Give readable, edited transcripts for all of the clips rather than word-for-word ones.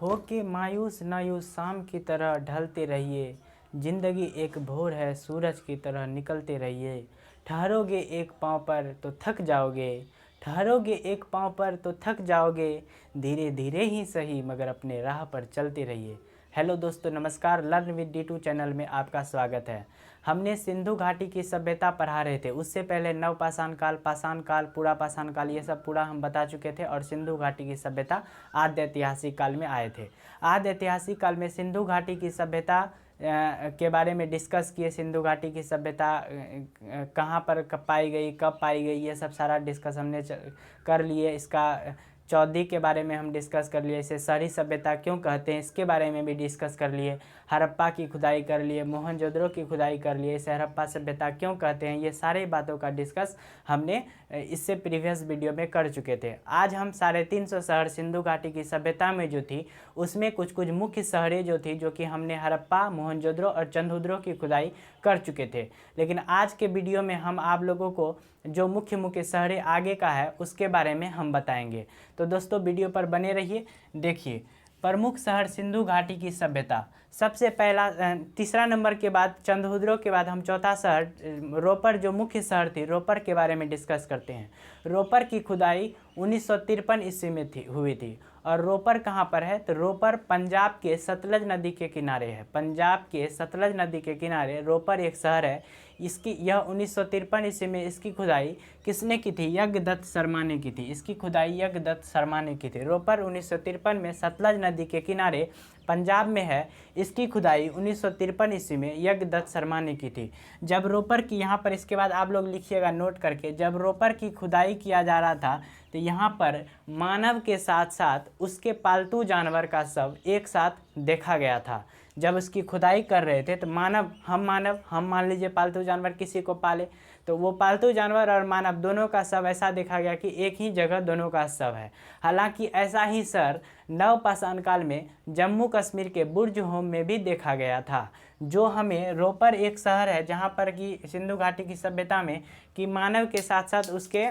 हो के मायूस ना यूँ शाम की तरह ढलते रहिए। जिंदगी एक भोर है, सूरज की तरह निकलते रहिए। ठहरोगे एक पाँव पर तो थक जाओगे, ठहरोगे एक पाँव पर तो थक जाओगे। धीरे धीरे ही सही मगर अपने राह पर चलते रहिए। हेलो दोस्तों, नमस्कार। लर्न विद D2 चैनल में आपका स्वागत है। हमने सिंधु घाटी की सभ्यता पढ़ा रहे थे। उससे पहले नव पाषाण काल, पाषाण काल, पूरा पाषाण काल, ये सब पूरा हम बता चुके थे। और सिंधु घाटी की सभ्यता आद्य ऐतिहासिक काल में आए थे। आद्य ऐतिहासिक काल में सिंधु घाटी की सभ्यता के बारे में डिस्कस किए। सिंधु घाटी की सभ्यता कहाँ पर कब पाई गई, कब पाई गई, ये सब सारा डिस्कस हमने कर लिए। इसका चौधी के बारे में हम डिस्कस कर लिए। इसे शहरी सभ्यता क्यों कहते हैं, इसके बारे में भी डिस्कस कर लिए। हड़प्पा की खुदाई कर लिए, मोहनजोदड़ो की खुदाई कर लिए। इसे हड़प्पा सभ्यता क्यों कहते हैं, ये सारे बातों का डिस्कस हमने इससे प्रीवियस वीडियो में कर चुके थे। आज हम 350 शहर सिंधु घाटी की सभ्यता में जो थी, उसमें कुछ कुछ मुख्य शहरें जो थी, जो कि हमने हड़प्पा, मोहनजोदड़ो और चंद्रहुदड़ो की खुदाई कर चुके थे। लेकिन आज के वीडियो में हम आप लोगों को जो मुख्य मुख्य शहरें आगे का है उसके बारे में हम बताएंगे। तो दोस्तों वीडियो पर बने रहिए। देखिए, प्रमुख शहर सिंधु घाटी की सभ्यता। सबसे पहला तीसरा नंबर के बाद चंद्रहुदड़ो के बाद हम चौथा शहर रोपर, जो मुख्य शहर थी, रोपर के बारे में डिस्कस करते हैं। रोपर की खुदाई 1953 ईस्वी में हुई थी। और रोपर कहाँ पर है, तो रोपर पंजाब के सतलज नदी के किनारे है। पंजाब के सतलज नदी के किनारे रोपर एक शहर है। यह 1953 ईस्वी में इसकी खुदाई किसने की थी, यज्ञदत्त शर्मा ने की थी। इसकी खुदाई यज्ञदत्त शर्मा ने की थी। रोपर 1953 में सतलज नदी के किनारे पंजाब में है। इसकी खुदाई 1953 ईस्वी में यज्ञदत्त शर्मा ने की थी। जब रोपर की, यहाँ पर इसके बाद आप लोग लिखिएगा नोट करके, जब रोपर की खुदाई किया जा रहा था तो यहाँ पर मानव के साथ साथ उसके पालतू जानवर का शव एक साथ देखा गया था। जब उसकी खुदाई कर रहे थे तो मानव, हम मान लीजिए पालतू जानवर किसी को पाले, तो वो पालतू जानवर और मानव दोनों का शव ऐसा देखा गया कि एक ही जगह दोनों का शव है। हालांकि ऐसा ही सर नव पाषाण काल में जम्मू कश्मीर के बुर्ज होम में भी देखा गया था। जो हमें रोपर एक शहर है जहाँ पर कि सिंधु घाटी की सभ्यता में कि मानव के साथ साथ उसके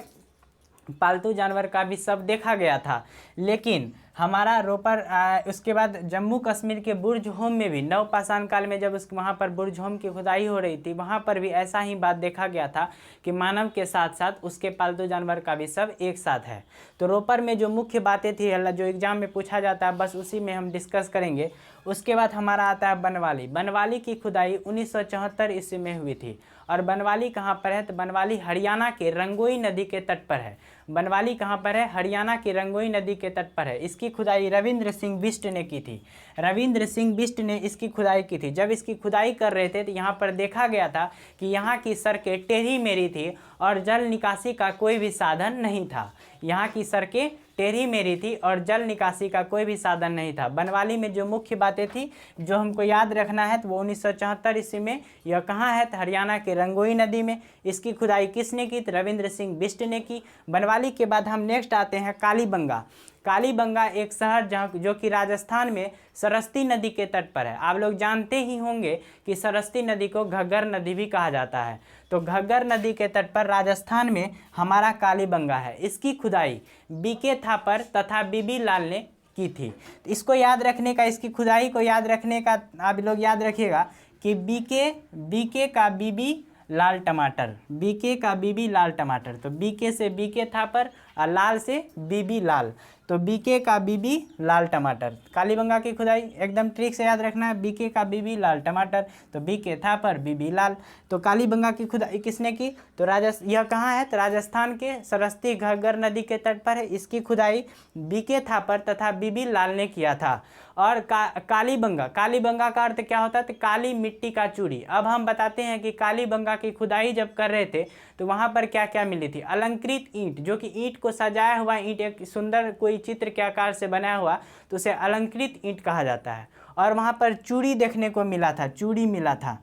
पालतू जानवर का भी शव देखा गया था। लेकिन हमारा रोपर उसके बाद जम्मू कश्मीर के बुर्ज होम में भी नव पाषाण काल में जब वहाँ पर बुर्ज होम की खुदाई हो रही थी, वहाँ पर भी ऐसा ही बात देखा गया था कि मानव के साथ साथ उसके पालतू जानवर का भी शव एक साथ है। तो रोपर में जो मुख्य बातें थी, जो एग्जाम में पूछा जाता है, बस उसी में हम डिस्कस करेंगे। उसके बाद हमारा आता है बनवाली। बनवाली की खुदाई 1974 ईस्वी में हुई थी। और बनवाली कहाँ पर है, तो बनवाली हरियाणा के रंगोई नदी के तट पर है। बनवाली कहाँ पर है, हरियाणा की रंगोई नदी के तट पर है। इसकी खुदाई रविंद्र सिंह बिष्ट ने की थी। रविंद्र सिंह बिष्ट ने इसकी खुदाई की थी। जब इसकी खुदाई कर रहे थे तो यहाँ पर देखा गया था कि यहाँ की सड़कें टेढ़ी मेढ़ी थी और जल निकासी का कोई भी साधन नहीं था। यहाँ की सड़कें टेढ़ी मेढ़ी थी और जल निकासी का कोई भी साधन नहीं था। बनवाली में जो मुख्य बातें थी जो हमको याद रखना है, तो वो 1974 ईस्वी में यह कहाँ है, तो हरियाणा के रंगोई नदी में। इसकी खुदाई किसने की, तो रविंद्र सिंह बिष्ट ने की। बनवाली के बाद हम नेक्स्ट आते हैं कालीबंगा। कालीबंगा एक शहर जो कि राजस्थान में सरस्वती नदी के तट पर है। आप लोग जानते ही होंगे कि सरस्वती नदी को घग्गर नदी भी कहा जाता है। तो घग्गर नदी के तट पर राजस्थान में हमारा कालीबंगा है। इसकी खुदाई बीके थापर तथा बीबी लाल ने की थी। तो इसको याद रखने का, इसकी खुदाई को याद रखने का आप लोग याद रखिएगा कि बीके का बीबी लाल टमाटर, बीके का बीबी लाल टमाटर। तो बीके से बीके थापर और लाल से बीबी लाल, तो बीके का बीबी लाल टमाटर। कालीबंगा की खुदाई एकदम ट्रिक से याद रखना है, बीके का बीबी लाल टमाटर, तो बीके थापर बीबी लाल। तो कालीबंगा की खुदाई किसने की, तो यह कहाँ है, तो राजस्थान के सरस्वती घग्गर नदी के तट पर है। इसकी खुदाई बीके थापर तथा बीबी लाल ने किया था। और कालीबंगा का अर्थ क्या होता है, तो काली मिट्टी का चूड़ी। अब हम बताते हैं कि कालीबंगा की खुदाई जब कर रहे थे तो वहाँ पर क्या क्या मिली थी। अलंकृत ईंट, जो कि ईंट को सजाया हुआ ईंट, एक सुंदर कोई चित्र के आकार से बनाया हुआ, तो उसे अलंकृत ईंट कहा जाता है। और वहाँ पर चूड़ी देखने को मिला था, चूड़ी मिला था।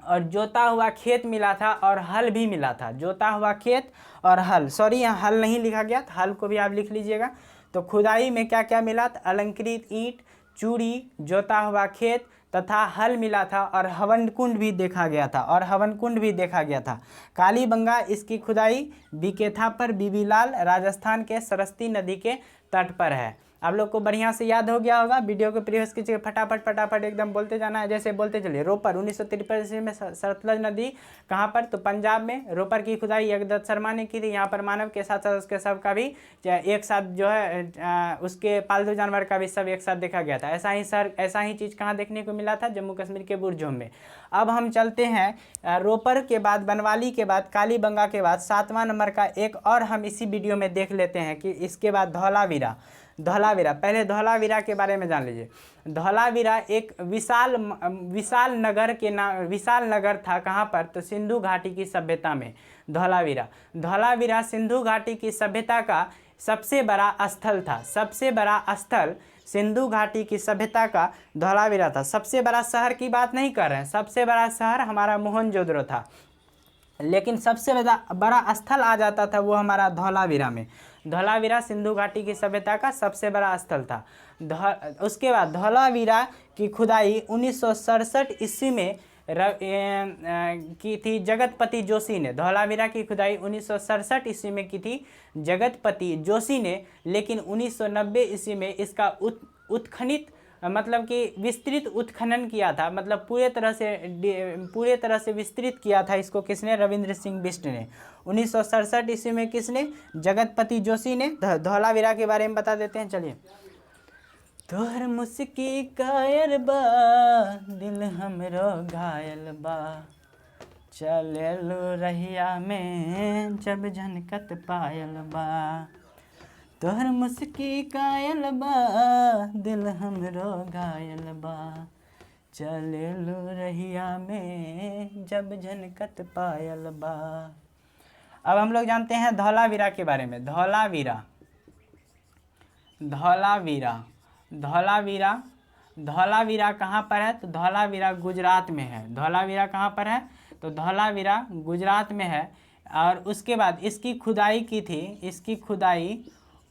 और जोता हुआ खेत मिला था और हल भी मिला था। जोता हुआ खेत और हल, सॉरी यहाँ हल नहीं लिखा गया, तो हल को भी आप लिख लीजिएगा। तो खुदाई में क्या क्या मिला, अलंकृत ईंट, चूड़ी, जोता हुआ खेत तथा हल मिला था। और हवन कुंड भी देखा गया था। कालीबंगा इसकी खुदाई बीके थापर बीबी लाल राजस्थान के सरस्वती नदी के तट पर है। आप लोग को बढ़िया से याद हो गया होगा। वीडियो को प्रीवियस कीजिए, फटाफट एकदम बोलते जाना है, जैसे बोलते चलिए। रोपर 1953 ईस्वी में सतलज नदी कहाँ पर, तो पंजाब में। रोपर की खुदाई जगदत्त शर्मा ने की थी। यहाँ पर मानव के साथ साथ उसके सब का भी एक साथ जो है उसके पालतू जानवर का भी सब एक साथ देखा गया था। ऐसा ही चीज़ कहाँ देखने को मिला था, जम्मू कश्मीर के बुरजोम में। अब हम चलते हैं रोपर के बाद, बनवाली के बाद, कालीबंगा के बाद 7वां नंबर का एक और हम इसी वीडियो में देख लेते हैं कि इसके बाद धौलावीरा। पहले धौलावीरा के बारे में जान लीजिए। धौलावीरा एक विशाल नगर था। कहाँ पर, तो सिंधु घाटी की सभ्यता में धौलावीरा सिंधु घाटी की सभ्यता का सबसे बड़ा स्थल था। सबसे बड़ा स्थल सिंधु घाटी की सभ्यता का धौलावीरा था। सबसे बड़ा शहर की बात नहीं कर रहे हैं, सबसे बड़ा शहर हमारा मोहनजोदड़ो था, लेकिन सबसे बड़ा स्थल आ जाता था वो हमारा धौलावीरा में। धौलावीरा सिंधु घाटी की सभ्यता का सबसे बड़ा स्थल था। उसके बाद धौलावीरा की खुदाई 1967 ईस्वी में की थी जगतपति जोशी ने। धौलावीरा की खुदाई 1967 ईस्वी में की थी जगतपति जोशी ने, लेकिन 1990 ईस्वी में इसका उत्खनित मतलब कि विस्तृत उत्खनन किया था, मतलब पूरे तरह से विस्तृत किया था इसको किसने, रविंद्र सिंह बिष्ट ने। 1967 ईस्वी में किसने, जगतपति जोशी ने। धौलावीरा के बारे में बता देते हैं, चलिए। तोहर मुस्की कायर बा, दिल हमरो घायल बा, चलेलू रहिया में जब झनकत पायल बा। तोहर मुस्की कायल बा, दिल हमरो घायल बा, चलेलू रहिया में जब झनकत पायल बा। अब हम लोग जानते हैं धौलावीरा के बारे में। धौलावीरा कहाँ पर है, तो धौलावीरा गुजरात में है। धौलावीरा कहाँ पर है, तो धौलावीरा गुजरात में है। और उसके बाद इसकी खुदाई की थी, इसकी खुदाई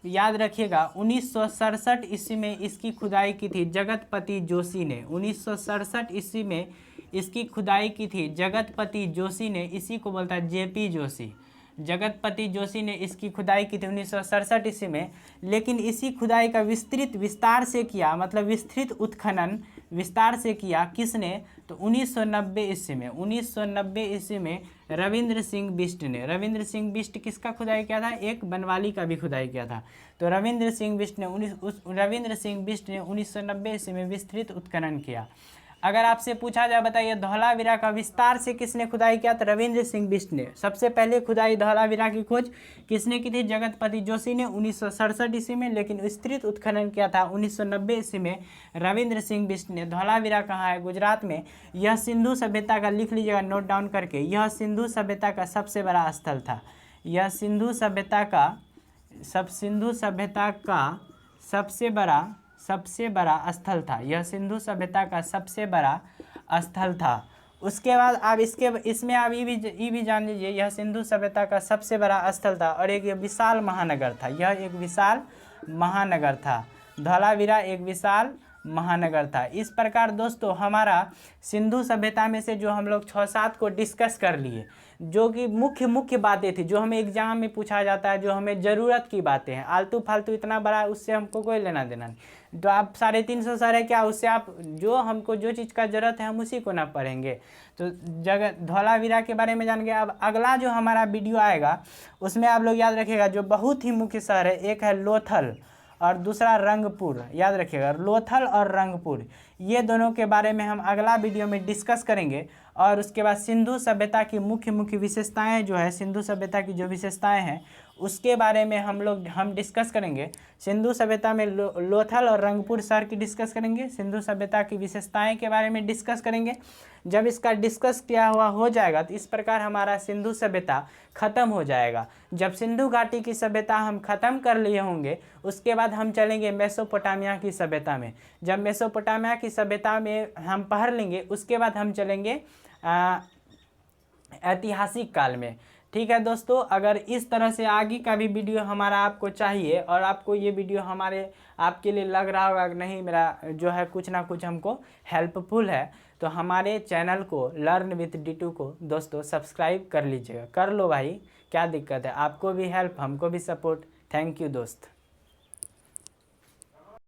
याद रखिएगा 1967 ईस्वी में इसकी खुदाई की थी जगतपति जोशी ने। 1967 ईस्वी में इसकी खुदाई की थी जगतपति जोशी ने, इसी को बोलता है जेपी जोशी। जगतपति जोशी ने इसकी खुदाई की थी 1967 ईस्वी में, लेकिन इसी खुदाई का विस्तार से किया, मतलब विस्तृत उत्खनन विस्तार से किया किसने, तो 1990 ईस्वी में। 1990 ईस्वी में रविंद्र सिंह बिष्ट ने। रविंद्र सिंह बिष्ट किसका खुदाई किया था, एक बनवाली का भी खुदाई किया था। तो रविंद्र सिंह बिष्ट ने 1990 ईस्वी में विस्तृत उत्खनन किया। अगर आपसे पूछा जाए, बताइए धौलावीरा का विस्तार से किसने खुदाई किया, तो रविंद्र सिंह बिष्ट ने। सबसे पहले खुदाई धौलावीरा की खोज किसने की थी, जगतपति जोशी ने 1967 ईस्वी में, लेकिन विस्तृत उत्खनन किया था 1990 ईस्वी में रविंद्र सिंह बिष्ट ने। धौलावीरा कहाँ है, गुजरात में। यह सिंधु सभ्यता का, लिख लीजिएगा नोट डाउन करके, यह सिंधु सभ्यता का सबसे बड़ा स्थल था। यह सिंधु सभ्यता का सबसे बड़ा स्थल था। यह सिंधु सभ्यता का सबसे बड़ा स्थल था। उसके बाद आप इसमें आप ये भी जान लीजिए, यह सिंधु सभ्यता का सबसे बड़ा स्थल था और एक विशाल महानगर था। यह एक विशाल महानगर था। धौलावीरा एक विशाल महानगर था। इस प्रकार दोस्तों हमारा सिंधु सभ्यता में से जो हम लोग 6-7 को डिस्कस कर लिए, जो कि मुख्य बातें थी, जो हमें एग्जाम में पूछा जाता है, जो हमें ज़रूरत की बातें हैं। आलतू फालतू इतना बड़ा उससे हमको कोई लेना देना नहीं। तो आप 350 सर है क्या, उससे आप हमको जो चीज़ का ज़रूरत है हम उसी को ना पढ़ेंगे। तो धौलावीरा के बारे में जान गए। अब अगला जो हमारा वीडियो आएगा उसमें आप लोग याद रखिएगा, जो बहुत ही मुख्य शहर है, एक है लोथल और दूसरा रंगपुर। याद रखिएगा, लोथल और रंगपुर, ये दोनों के बारे में हम अगला वीडियो में डिस्कस करेंगे। और उसके बाद सिंधु सभ्यता की मुख्य विशेषताएं जो है, सिंधु सभ्यता की जो विशेषताएं हैं उसके बारे में हम डिस्कस करेंगे। सिंधु सभ्यता में लोथल और रंगपुर शहर की डिस्कस करेंगे। सिंधु सभ्यता की विशेषताएं के बारे में डिस्कस करेंगे। जब इसका डिस्कस किया हुआ हो जाएगा तो इस प्रकार हमारा सिंधु सभ्यता ख़त्म हो जाएगा। जब सिंधु घाटी की सभ्यता हम ख़त्म कर लिए होंगे उसके बाद हम चलेंगे मेसोपोटामिया की सभ्यता में। जब मेसोपोटामिया की सभ्यता में हम पढ़ लेंगे उसके बाद हम चलेंगे ऐतिहासिक काल में। ठीक है दोस्तों, अगर इस तरह से आगे का भी वीडियो हमारा आपको चाहिए और आपको ये वीडियो आपके लिए लग रहा होगा कि नहीं मेरा जो है कुछ ना कुछ हमको हेल्पफुल है, तो हमारे चैनल को लर्न विथ D2 को दोस्तों सब्सक्राइब कर लीजिएगा। कर लो भाई, क्या दिक्कत है, आपको भी हेल्प हमको भी सपोर्ट। थैंक यू दोस्त।